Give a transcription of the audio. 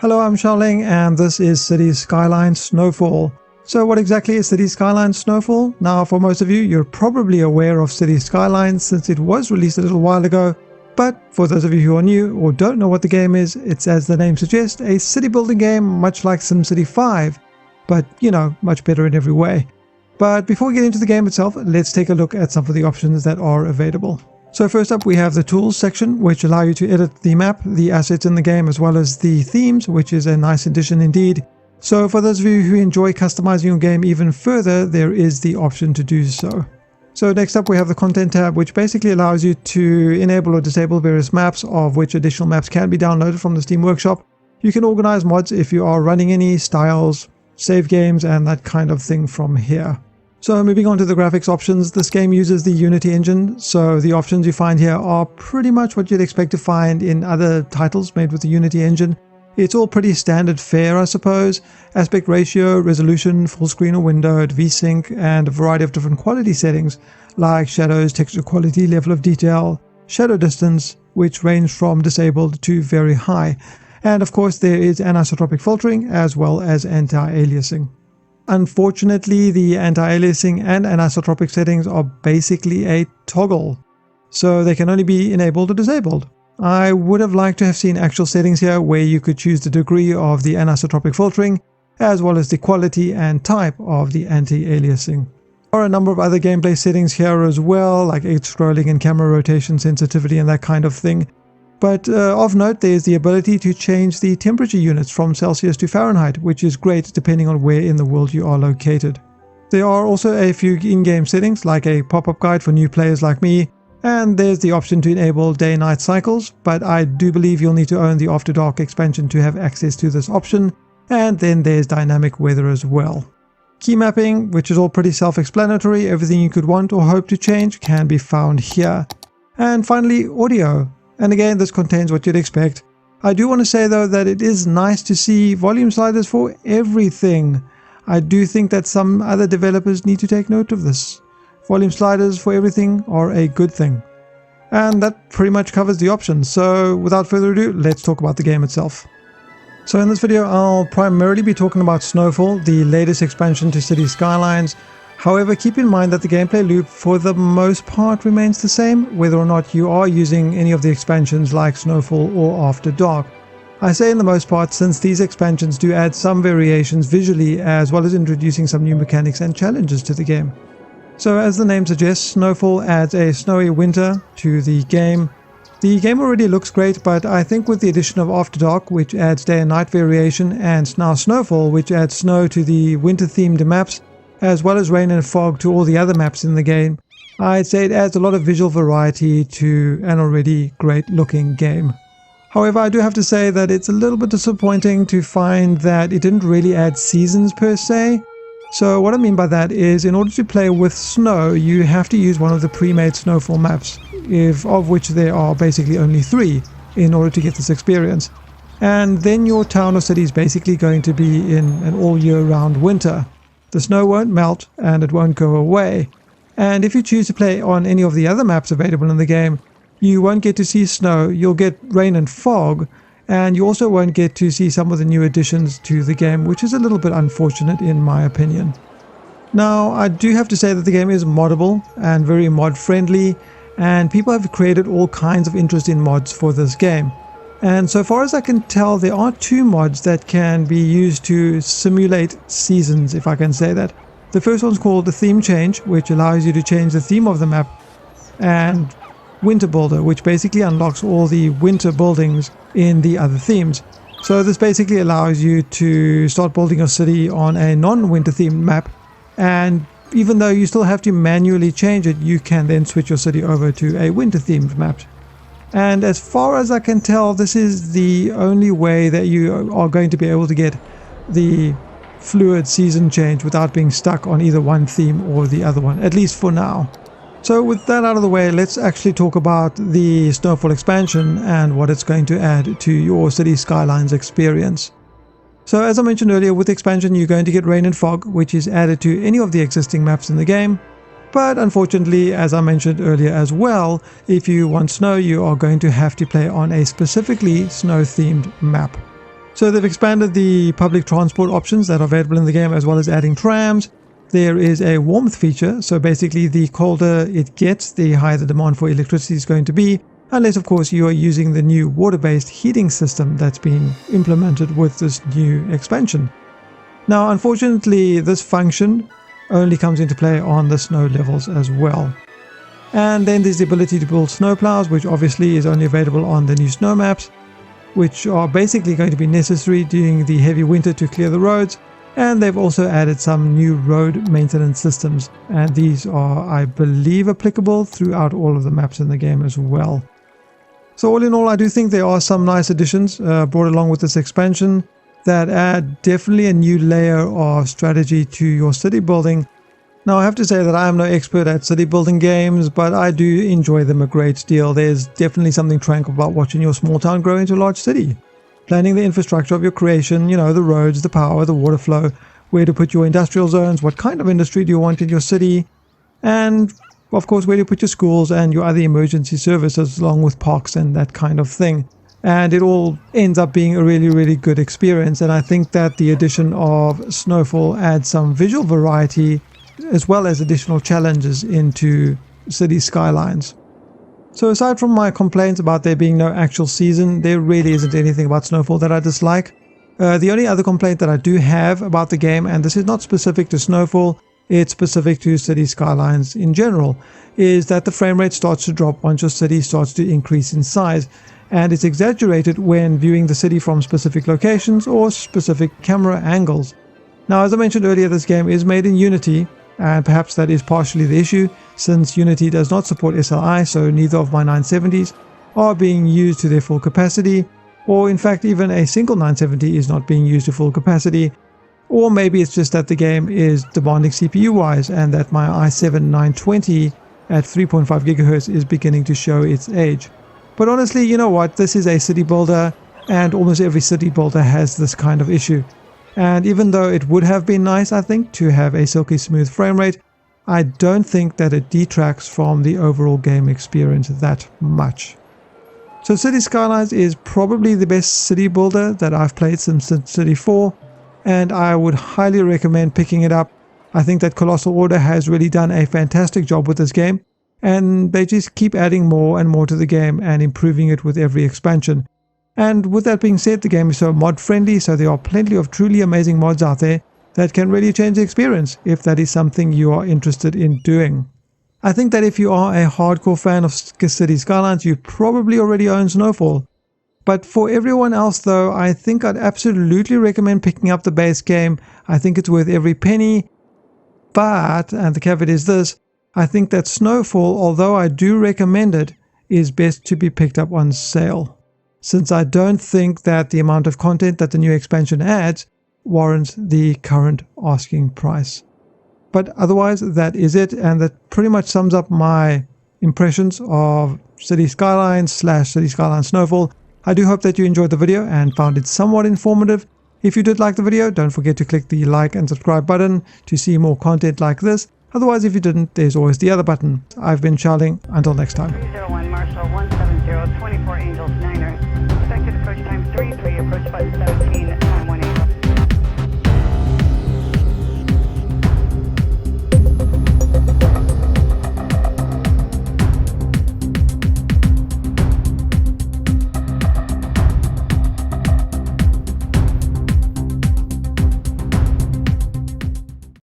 Hello, I'm Xiaoling and this is Cities Skylines Snowfall. So what exactly is Cities Skylines Snowfall? Now for most of you, you're probably aware of Cities Skylines since it was released a little while ago, but for those of you who are new or don't know what the game is, it's, as the name suggests, a city building game much like SimCity 5, but much better in every way. But before we get into the game itself, let's take a look at some of the options that are available. So first up we have the tools section, which allow you to edit the map, the assets in the game, as well as the themes, which is a nice addition indeed. So for those of you who enjoy customizing your game even further, there is the option to do so. So next up we have the content tab, which basically allows you to enable or disable various maps, of which additional maps can be downloaded from the Steam Workshop. You can organize mods if you are running any styles, save games, and that kind of thing from here. So moving on to the graphics options, this game uses the Unity engine, so the options you find here are pretty much what you'd expect to find in other titles made with the Unity engine. It's all pretty standard fare, I suppose. Aspect ratio, resolution, full screen or windowed, VSync, and a variety of different quality settings like shadows, texture quality, level of detail, shadow distance, which range from disabled to very high. And of course there is anisotropic filtering as well as anti-aliasing. Unfortunately, the anti-aliasing and anisotropic settings are basically a toggle, so they can only be enabled or disabled. I would have liked to have seen actual settings here where you could choose the degree of the anisotropic filtering, as well as the quality and type of the anti-aliasing. There are a number of other gameplay settings here as well, like edge scrolling and camera rotation sensitivity and that kind of thing. But of note, there's the ability to change the temperature units from Celsius to Fahrenheit, which is great depending on where in the world you are located. There are also a few in-game settings, like a pop-up guide for new players like me, and there's the option to enable day-night cycles, but I do believe you'll need to own the After Dark expansion to have access to this option, and then there's dynamic weather as well. Key mapping, which is all pretty self-explanatory, everything you could want or hope to change can be found here. And finally, audio. And again, this contains what you'd expect. I do want to say though that it is nice to see volume sliders for everything. I do think that some other developers need to take note of this. Volume sliders for everything are a good thing. And that pretty much covers the options. So without further ado, let's talk about the game itself. So in this video, I'll primarily be talking about Snowfall, the latest expansion to Cities Skylines. However, keep in mind that the gameplay loop for the most part remains the same, whether or not you are using any of the expansions like Snowfall or After Dark. I say in the most part since these expansions do add some variations visually as well as introducing some new mechanics and challenges to the game. So as the name suggests, Snowfall adds a snowy winter to the game. The game already looks great, but I think with the addition of After Dark, which adds day and night variation, and now Snowfall, which adds snow to the winter-themed maps, as well as rain and fog to all the other maps in the game, I'd say it adds a lot of visual variety to an already great looking game. However, I do have to say that it's a little bit disappointing to find that it didn't really add seasons per se. So what I mean by that is, in order to play with snow, you have to use one of the pre-made Snowfall maps, of which there are basically only 3 in order to get this experience. And then your town or city is basically going to be in an all year round winter. The snow won't melt and it won't go away. And if you choose to play on any of the other maps available in the game, you won't get to see snow, you'll get rain and fog, and you also won't get to see some of the new additions to the game, which is a little bit unfortunate in my opinion. Now, I do have to say that the game is moddable and very mod friendly, and people have created all kinds of interesting mods for this game. And so far as I can tell, there are 2 mods that can be used to simulate seasons, if I can say that. The first one's called the Theme Change, which allows you to change the theme of the map, and Winter Builder, which basically unlocks all the winter buildings in the other themes. So this basically allows you to start building your city on a non-winter themed map, and even though you still have to manually change it, you can then switch your city over to a winter themed map. And as far as I can tell, this is the only way that you are going to be able to get the fluid season change without being stuck on either one theme or the other one, at least for now. So with that out of the way, let's actually talk about the Snowfall expansion and what it's going to add to your Cities Skylines experience. So as I mentioned earlier, with the expansion you're going to get rain and fog, which is added to any of the existing maps in the game. But unfortunately, as I mentioned earlier as well, if you want snow, you are going to have to play on a specifically snow-themed map. So they've expanded the public transport options that are available in the game, as well as adding trams. There is a warmth feature, so basically the colder it gets, the higher the demand for electricity is going to be, unless of course you are using the new water-based heating system that's been implemented with this new expansion. Now unfortunately this function only comes into play on the snow levels as well. And then there's the ability to build snowplows, which obviously is only available on the new snow maps, which are basically going to be necessary during the heavy winter to clear the roads. And they've also added some new road maintenance systems, and these are, I believe, applicable throughout all of the maps in the game as well. So all in all, I do think there are some nice additions brought along with this expansion that add definitely a new layer of strategy to your city building. Now I have to say that I am no expert at city building games, but I do enjoy them a great deal. There's definitely something tranquil about watching your small town grow into a large city. Planning the infrastructure of your creation, the roads, the power, the water flow, where to put your industrial zones, what kind of industry do you want in your city, and of course where to put your schools and your other emergency services along with parks and that kind of thing. And it all ends up being a really, really good experience, and I think that the addition of Snowfall adds some visual variety as well as additional challenges into Cities Skylines. So aside from my complaints about there being no actual season, there really isn't anything about Snowfall that I dislike. The only other complaint that I do have about the game, and this is not specific to Snowfall, it's specific to Cities Skylines in general, is that the frame rate starts to drop once your city starts to increase in size, and it's exaggerated when viewing the city from specific locations or specific camera angles. Now, as I mentioned earlier, this game is made in Unity, and perhaps that is partially the issue, since Unity does not support SLI, so neither of my 970s are being used to their full capacity, or in fact even a single 970 is not being used to full capacity, or maybe it's just that the game is demanding CPU wise and that my i7-920 at 3.5 GHz is beginning to show its age. But honestly, you know what, this is a city builder, and almost every city builder has this kind of issue. And even though it would have been nice, I think, to have a silky smooth frame rate, I don't think that it detracts from the overall game experience that much. So Cities Skylines is probably the best city builder that I've played since City 4, and I would highly recommend picking it up. I think that Colossal Order has really done a fantastic job with this game, and they just keep adding more and more to the game and improving it with every expansion. And with that being said, the game is so mod friendly, so there are plenty of truly amazing mods out there that can really change the experience if that is something you are interested in doing. I think that if you are a hardcore fan of Cities Skylines, you probably already own Snowfall. But for everyone else though, I think I'd absolutely recommend picking up the base game. I think it's worth every penny. But, and the caveat is this, I think that Snowfall, although I do recommend it, is best to be picked up on sale, since I don't think that the amount of content that the new expansion adds warrants the current asking price. But otherwise, that is it, and that pretty much sums up my impressions of Cities Skylines / Cities Skylines Snowfall. I do hope that you enjoyed the video and found it somewhat informative. If you did like the video, don't forget to click the like and subscribe button to see more content like this. Otherwise, if you didn't, there's always the other button. I've been Charlie. Until next time. 301 Marshall 170 24 Angels.